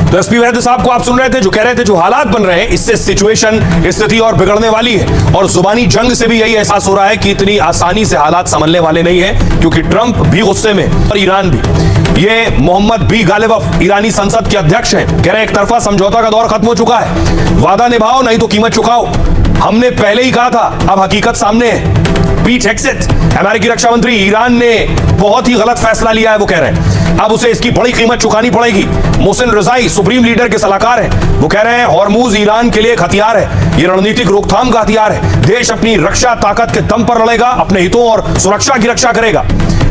तो एसपी वैद्य साहब को आप सुन रहे थे, जो कह रहे थे जो हालात बन रहे हैं इससे सिचुएशन स्थिति और बिगड़ने वाली है। और जुबानी जंग से भी यही एहसास हो रहा है कि इतनी आसानी से हालात संभलने वाले नहीं है, क्योंकि ट्रंप भी गुस्से में और ईरान भी। ये मोहम्मद बी गालिबफ ईरानी संसद के अध्यक्ष हैं, कह रहे एक तरफा समझौता का दौर खत्म हो चुका है, वादा निभाओ नहीं तो कीमत चुकाओ। हमने पहले ही कहा था, अब हकीकत सामने है। पीट हेगसेथ अमेरिकी रक्षा मंत्री, ईरान ने बहुत ही गलत फैसला लिया है वो कह रहे हैं, अब उसे इसकी बड़ी कीमत चुकानी पड़ेगी। मोहसिन रजाई सुप्रीम लीडर के सलाहकार हैं, वो कह रहे हैं हॉर्मूज ईरान के लिए एक हथियार है, ये रणनीतिक रोकथाम का हथियार है। देश अपनी रक्षा ताकत के दम पर लड़ेगा, अपने हितों और सुरक्षा की रक्षा करेगा।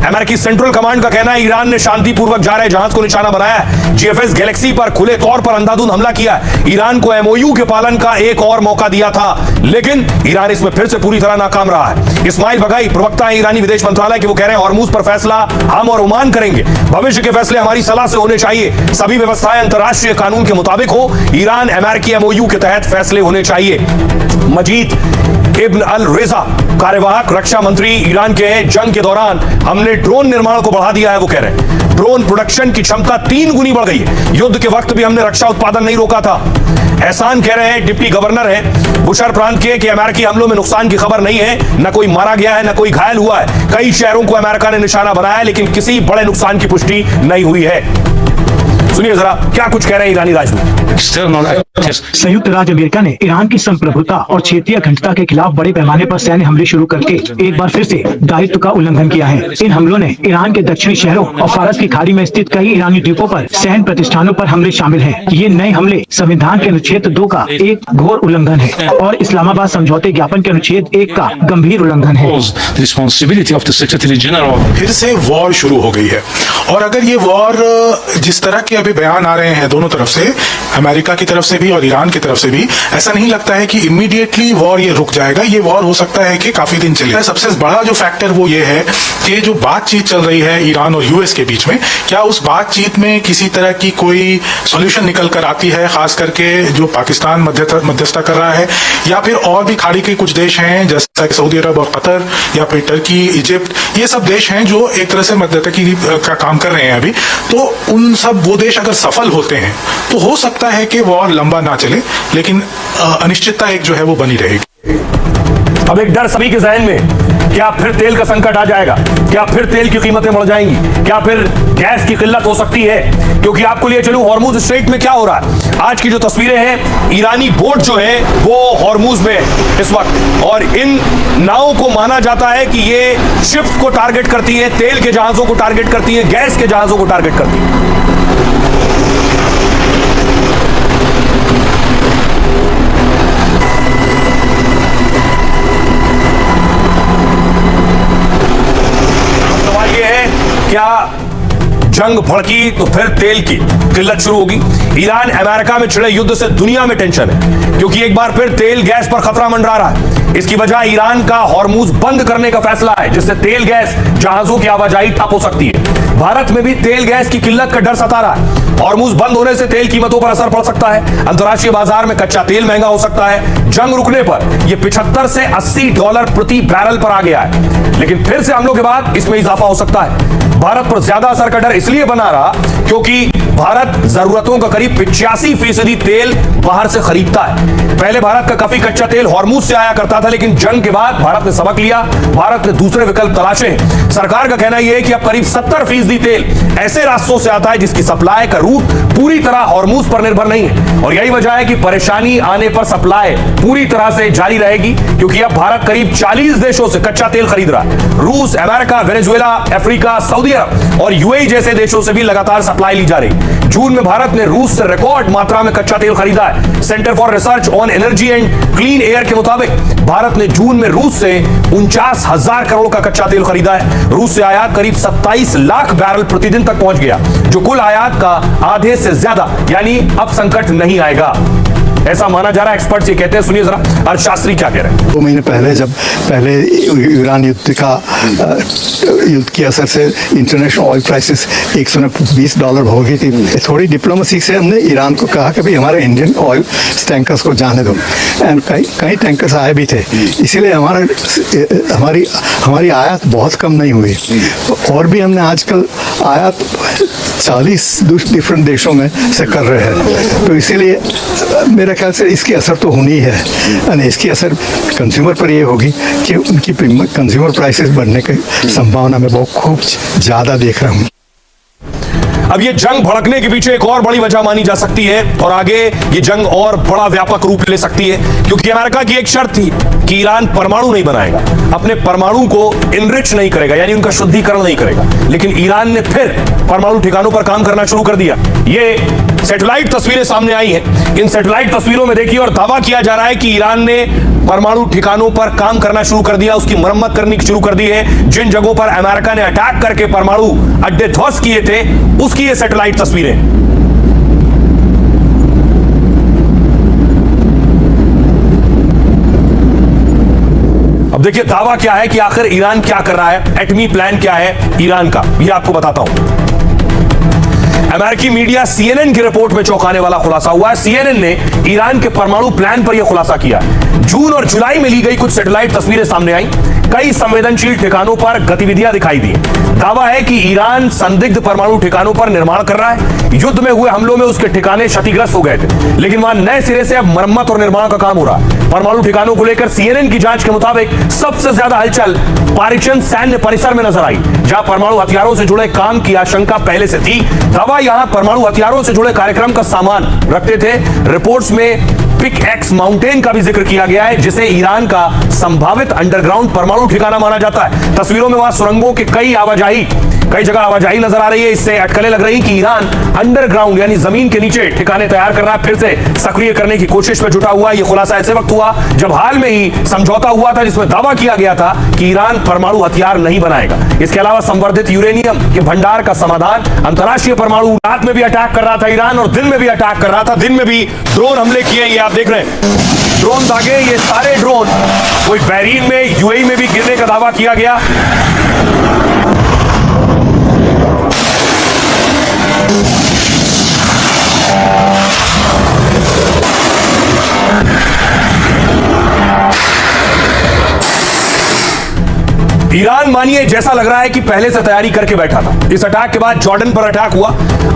अमेरिकी सेंट्रल कमांड का कहना है ईरान ने शांतिपूर्वक जा रहे जहाज को निशाना बनाया है, जीएफएस गैलेक्सी पर खुले तौर पर अंधाधुंध हमला किया है। ईरान को एमओयू के पालन का एक और मौका दिया था, लेकिन ईरान इसमें फिर से पूरी तरह नाकाम रहा है। इस्माइल बगाई प्रवक्ता है ईरानी विदेश मंत्रालय के, वो कह रहे हैं हॉर्मूज पर फैसला हम और ओमान करेंगे, भविष्य के फैसले हमारी सलाह से होने चाहिए, सभी व्यवस्थाएं अंतर्राष्ट्रीय कानून के मुताबिक हो, ईरान अमेरिकी एमओयू के तहत फैसले होने चाहिए। मजीद इब्न अल रेजा कार्यवाहक रक्षा मंत्री ईरान के, जंग के दौरान हमने ड्रोन निर्माण को बढ़ा दिया है, वो कह रहे हैं ड्रोन प्रोडक्शन की क्षमता 3 गुनी बढ़ गई है, युद्ध के वक्त भी हमने रक्षा उत्पादन नहीं रोका था। एहसान कह रहे हैं, डिप्टी गवर्नर है बुशर प्रांत के, कि अमेरिकी हमलों में नुकसान की खबर नहीं है, न कोई मारा गया है न कोई घायल हुआ है, कई शहरों को अमेरिका ने निशाना बनाया है, लेकिन किसी बड़े नुकसान की पुष्टि नहीं हुई है। सुनिए जरा क्या कुछ कह रहे हैं ईरानी राजदूत। संयुक्त राज्य अमेरिका ने ईरान की संप्रभुता और क्षेत्रीय अखंडता के खिलाफ बड़े पैमाने पर सैन्य हमले शुरू करके एक बार फिर से दायित्व का उल्लंघन किया है। इन हमलों ने ईरान के दक्षिणी शहरों और फारस की खाड़ी में स्थित कई ईरानी द्वीपों पर सैन्य प्रतिष्ठानों पर हमले शामिल हैं। ये नए हमले संविधान के अनुच्छेद 2 का एक घोर उल्लंघन है और इस्लामाबाद समझौते ज्ञापन के अनुच्छेद 1 का गंभीर उल्लंघन है। फिर से वॉर शुरू हो गई है, और अगर ये वॉर जिस तरह के अभी बयान आ रहे हैं दोनों तरफ से, अमेरिका की तरफ से भी और ईरान की तरफ से भी, ऐसा नहीं लगता है कि इमीडिएटली वॉर ये रुक जाएगा। ये वॉर हो सकता है कि काफी दिन चले। सबसे बड़ा जो फैक्टर वो ये है कि जो बातचीत चल रही है ईरान और यूएस के बीच में, क्या उस बातचीत में किसी तरह की कोई सॉल्यूशन निकल कर आती है, खास करके जो पाकिस्तान मध्यस्थता कर रहा है, या फिर और भी खाड़ी के कुछ देश हैं जैसा कि सऊदी अरब और कतर या फिर टर्की, इजिप्ट, ये सब देश हैं जो एक तरह से मध्यस्थता का काम कर रहे हैं अभी। तो उन सब वो देश अगर सफल होते हैं तो हो सकता है कि वॉर लंबा ना चले, लेकिन अनिश्चितता एक जो है वो बनी रहेगी। अब एक डर सभी के जहन में, क्या फिर तेल का संकट आ जाएगा, क्या फिर तेल की कीमतें बढ़ जाएंगी, क्या फिर गैस की किल्लत हो सकती है। क्योंकि आपको लिए चलूं हॉर्मूज स्ट्रेट में क्या हो रहा है। आज की जो तस्वीरें हैं, ईरानी बोट जो है वो हॉर्मूज में इस वक्त, और इन नावों को माना जाता है कि ये शिप्स को टारगेट करती है, तेल के जहाजों को टारगेट करती है, गैस के जहाजों को टारगेट करती है। क्या जंग भड़की तो फिर तेल की किल्लत शुरू होगी। ईरान अमेरिका में छिड़े युद्ध से दुनिया में टेंशन है, क्योंकि एक बार फिर तेल गैस पर खतरा मंडरा रहा है। इसकी वजह ईरान का हॉर्मूज बंद करने का फैसला है, जिससे तेल गैस जहाजों की आवाजाही ठप हो सकती है। भारत में भी तेल गैस की किल्लत का डर सता रहा है। हॉर्मूज बंद होने से तेल कीमतों पर असर पड़ सकता है, अंतर्राष्ट्रीय बाजार में कच्चा तेल महंगा हो सकता है। जंग रुकने पर यह 75 से $80 प्रति बैरल पर आ गया है, लेकिन फिर से हमलों के बाद इसमें इजाफा हो सकता है। भारत पर ज्यादा असर का डर इसलिए बना रहा क्योंकि भारत जरूरतों का करीब 85% तेल बाहर से खरीदता है। पहले भारत का काफी कच्चा तेल हॉर्मूज से आया करता था, लेकिन जंग के बाद भारत ने सबक लिया, भारत ने दूसरे विकल्प तलाशे। सरकार का कहना यह है कि अब करीब 70% तेल ऐसे रास्तों से आता है जिसकी सप्लाई का रूट पूरी तरह हॉर्मूज पर निर्भर नहीं है, और यही वजह है कि परेशानी आने पर सप्लाई पूरी तरह से जारी रहेगी, क्योंकि अब भारत करीब 40 देशों से कच्चा तेल खरीद रहा है। रूस, अमेरिका, वेनेजुएला, अफ्रीका, सऊदी अरब और यूएई जैसे देशों से भी लगातार सप्लाई ली जा रही। जून में भारत ने रूस से रिकॉर्ड मात्रा में कच्चा तेल खरीदा है। Centre for research on energy and clean air के मुताबिक भारत ने जून में रूस से 49,000 करोड़ का कच्चा तेल खरीदा है। रूस से आयात करीब 27 लाख बैरल प्रतिदिन तक पहुंच गया, जो कुल आयात का आधे से ज्यादा, यानी अब संकट नहीं आएगा। ऐसा माना जा रहा है, एक्सपर्ट्स ये कहते हैं। सुनिए जरा अर्थशास्त्री क्या कह रहे हैं। 2 महीने पहले जब पहले ईरान युद्ध के असर से इंटरनेशनल ऑयल प्राइसेस $120 हो गई थी, थोड़ी डिप्लोमेसी से हमने ईरान को कहा कि भाई हमारे इंडियन ऑयल टैंकर्स को जाने दो, एंड कई टैंकर्स आए भी थे, इसीलिए हमारी आयात बहुत कम नहीं हुई। और भी हमने आजकल आयात 40 डिफरेंट देशों में से कर रहे हैं, तो इसीलिए मेरे ख्याल से इसकी असर तो होनी है, और इसकी असर कंज्यूमर पर ये होगी कि उनकी कंज्यूमर प्राइसेस बढ़ने की संभावना मैं बहुत खूब ज़्यादा देख रहा हूँ। अब ये जंग भड़कने के पीछे एक और बड़ी वजह मानी जा सकती है, और आगे ये जंग और बड़ा व्यापक रूप ले सकती है, क्योंकि अमेरिका की एक शर्त थी कि ईरान परमाणु नहीं बनाएगा, अपने परमाणु को इनरिच नहीं करेगा, यानी उनका शुद्धिकरण नहीं करेगा। लेकिन ईरान ने फिर परमाणु ठिकानों पर काम करना शुरू कर दिया। ये सैटेलाइट तस्वीरें सामने आई हैं। इन सैटेलाइट तस्वीरों में देखिए, और दावा किया जा रहा है कि ईरान ने परमाणु ठिकानों पर काम करना शुरू कर दिया, उसकी मरम्मत करनी शुरू कर दी है। जिन जगहों पर अमेरिका ने अटैक करके परमाणु अड्डे ध्वस्त किए थे, उसकी ये सैटेलाइट तस्वीरें। अब देखिए दावा क्या है कि आखिर ईरान क्या कर रहा है, एटमी प्लान क्या है ईरान का, यह आपको बताता हूं। अमेरिकी मीडिया CNN की रिपोर्ट में चौंकाने वाला खुलासा हुआ है। CNN ने ईरान के परमाणु प्लान पर यह खुलासा किया। जून और जुलाई में ली गई कुछ सैटेलाइट तस्वीरें सामने आई, कई संवेदनशील ठिकानों पर गतिविधियां दिखाई दी। दावा है कि ईरान संदिग्ध परमाणु ठिकानों पर निर्माण कर रहा है। युद्ध में हुए हमलों में उसके ठिकाने क्षतिग्रस्त हो गए थे, लेकिन वहां नए सिरे से अब मरम्मत और निर्माण का काम हो रहा है। परमाणु ठिकानों को लेकर CNN की जांच के मुताबिक सबसे ज्यादा हलचल पारिचन सैन्य परिसर में नजर आई, जहां परमाणु हथियारों से जुड़े काम की आशंका पहले से थी। दावा यहां परमाणु हथियारों से जुड़े कार्यक्रम का सामान रखते थे। रिपोर्ट्स में पिक एक्स माउंटेन का भी जिक्र किया गया है, जिसे ईरान का संभावित अंडरग्राउंड परमाणु ठिकाना माना जाता है। तस्वीरों में वहां सुरंगों की कई जगह आवाजाही नजर आ रही है। इससे अटकलें लग रही कि ईरान अंडरग्राउंड यानी जमीन के नीचे ठिकाने तैयार कर रहा है, फिर से सक्रिय करने की कोशिश में जुटा हुआ है। यह खुलासा ऐसे वक्त हुआ जब हाल में ही समझौता हुआ था, जिसमें दावा किया गया था कि ईरान परमाणु हथियार नहीं बनाएगा। इसके अलावा संवर्धित यूरेनियम के भंडार का समाधान, अंतर्राष्ट्रीय परमाणु, रात में भी अटैक कर रहा था ईरान और दिन में भी अटैक कर रहा था। दिन में भी ड्रोन हमले किए, ये आप देख रहे हैं ड्रोन दागे। ये सारे ड्रोन कोई बहरीन में, UAE में भी गिरने का दावा किया गया। ईरान मानिए जैसा लग रहा है कि पहले से तैयारी करके बैठा था। इस अटैक के बाद जॉर्डन पर अटैक हुआ।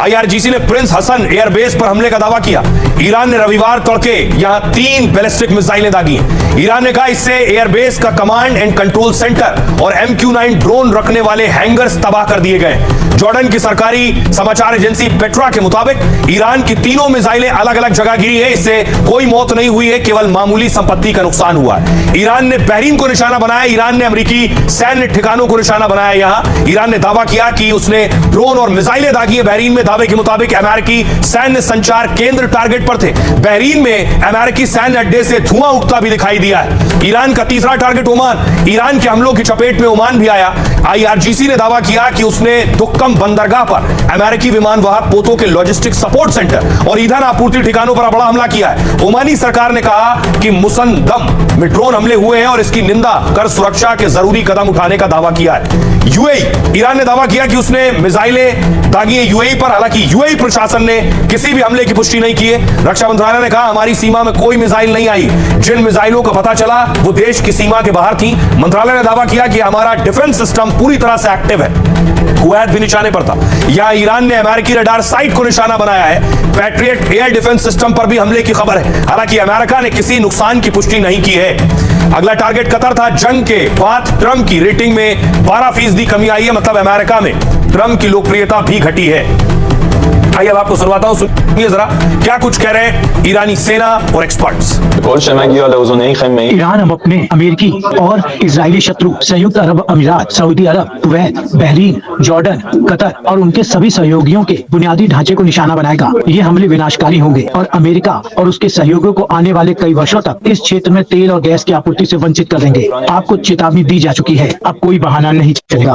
IRGC ने प्रिंस हसन एयरबेस पर हमले का दावा किया। ईरान ने रविवार तड़के यहां 3 बैलिस्टिक मिसाइलें दागी। ईरान ने कहा इससे एयरबेस का कमांड एंड कंट्रोल सेंटर और MQ-9 ड्रोन रखने वाले हैंगर्स तबाह कर दिए गए। जॉर्डन की सरकारी समाचार एजेंसी पेट्रा के मुताबिक ईरान की तीनों मिसाइलें अलग अलग जगह गिरी है। इससे कोई मौत नहीं हुई है, केवल मामूली संपत्ति का नुकसान हुआ है। ईरान ने बहरीन को निशाना बनाया। ईरान ने अमेरिकी सैन्य ठिकानों को निशाना बनाया। यहां ईरान ने दावा किया कि उसने ड्रोन और मिसाइलें दागी है। बहरीन में दावे के मुताबिक अमेरिकी सैन्य संचार केंद्र टारगेट पर थे। बहरीन में अमेरिकी सैन्य अड्डे से धुआं उठता भी दिखाई दिया है। ईरान का तीसरा टारगेट ओमान। ईरान के हमलों की चपेट में ओमान भी आया। IRGC ने दावा किया कि उसने दुक्कम बंदरगाह पर अमेरिकी विमान वाहक पोतों के लॉजिस्टिक सपोर्ट सेंटर और ईंधन आपूर्ति ठिकानों पर बड़ा हमला किया है। ओमानी सरकार ने कहा कि मुसंदम में ड्रोन हमले हुए हैं और इसकी निंदा कर सुरक्षा के जरूरी कदम उठाने का दावा किया है। UAE, ईरान ने दावा किया कि उसने मिसाइलें दागी है UAE पर। हालांकि UAE प्रशासन ने किसी भी हमले की पुष्टि नहीं की है। रक्षा मंत्रालय ने कहा हमारी सीमा में कोई मिसाइल नहीं आई। जिन मिसाइलों का पता चला वो देश की सीमा के बाहर थी। मंत्रालय ने दावा किया कि हमारा डिफेंस सिस्टम पूरी तरह से एक्टिव है। कुवैत भी निशाने पर था। यहां ईरान ने अमेरिकी रडार साइट को निशाना बनाया है। पैट्रियट एयर डिफेंस सिस्टम पर भी हमले की खबर है। हालांकि अमेरिका ने किसी नुकसान की पुष्टि नहीं की है। अगला टारगेट कतर था। जंग के बाद ट्रंप की रेटिंग में 12% कमी आई है। मतलब अमेरिका में ट्रंप की लोकप्रियता भी घटी है। आइए अब आपको सुनवाता हूं, सुनिए जरा क्या कुछ कह रहे हैं ईरानी सेना और एक्सपर्ट्स। ईरान अब अपने अमेरिकी और इजरायली शत्रु संयुक्त अरब अमीरात, सऊदी अरब, कुवैत, बहरीन, जॉर्डन, कतर और उनके सभी सहयोगियों के बुनियादी ढांचे को निशाना बनाएगा। ये हमले विनाशकारी होंगे और अमेरिका और उसके सहयोगियों को आने वाले कई वर्षों तक इस क्षेत्र में तेल और गैस की आपूर्ति से वंचित कर देंगे। आपको चेतावनी दी जा चुकी है, अब कोई बहाना नहीं चलेगा।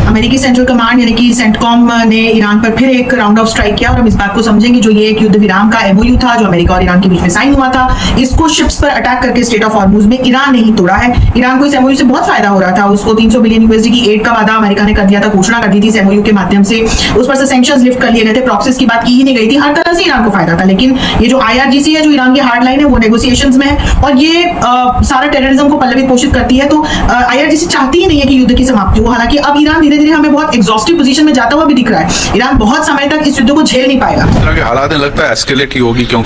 अमेरिकी सेंट्रल कमांड यानी कि सेंटकॉम ने ईरान पर फिर एक राउंड ऑफ स्ट्राइक किया और हम इस बात को समझेंगे जो ये एक युद्ध विराम का एमओयू था जो अमेरिका और ईरान के बीच में साइन हुआ था, इसको शिप्स पर अटैक करके स्टेट ऑफ हॉर्मुज में ईरान ने ही तोड़ा है। ईरान को इस एमओयू से बहुत फायदा हो रहा था, उसको 300 बिलियन यूएसडी की एड का वादा अमेरिका ने कर दिया था, घोषणा कर दी थी इस एमओयू के माध्यम से, उस पर से सैंक्शंस लिफ्ट कर लिए गए थे, प्रॉक्सीज की बात की ही नहीं गई थी, हर तरह से ईरान को फायदा था। लेकिन ये जो IRGC है जो ईरान की हार्ड लाइन है वो नेगोशिएशंस में है और ये सारा टेररिज्म को पल्लवित पोषित करती है। तो IRGC चाहती ही नहीं है कि युद्ध की समाप्ति हो। हालांकि अब ईरान धीरे धीरे हमें बहुत एग्जॉस्टिव पोजीशन में जाता हुआ भी दिख रहा है। ईरान बहुत समय तक इस युद्ध को झेल नहीं पाएगा। इस तरह के हालात में लगता है एस्केलेट ही होगी, क्योंकि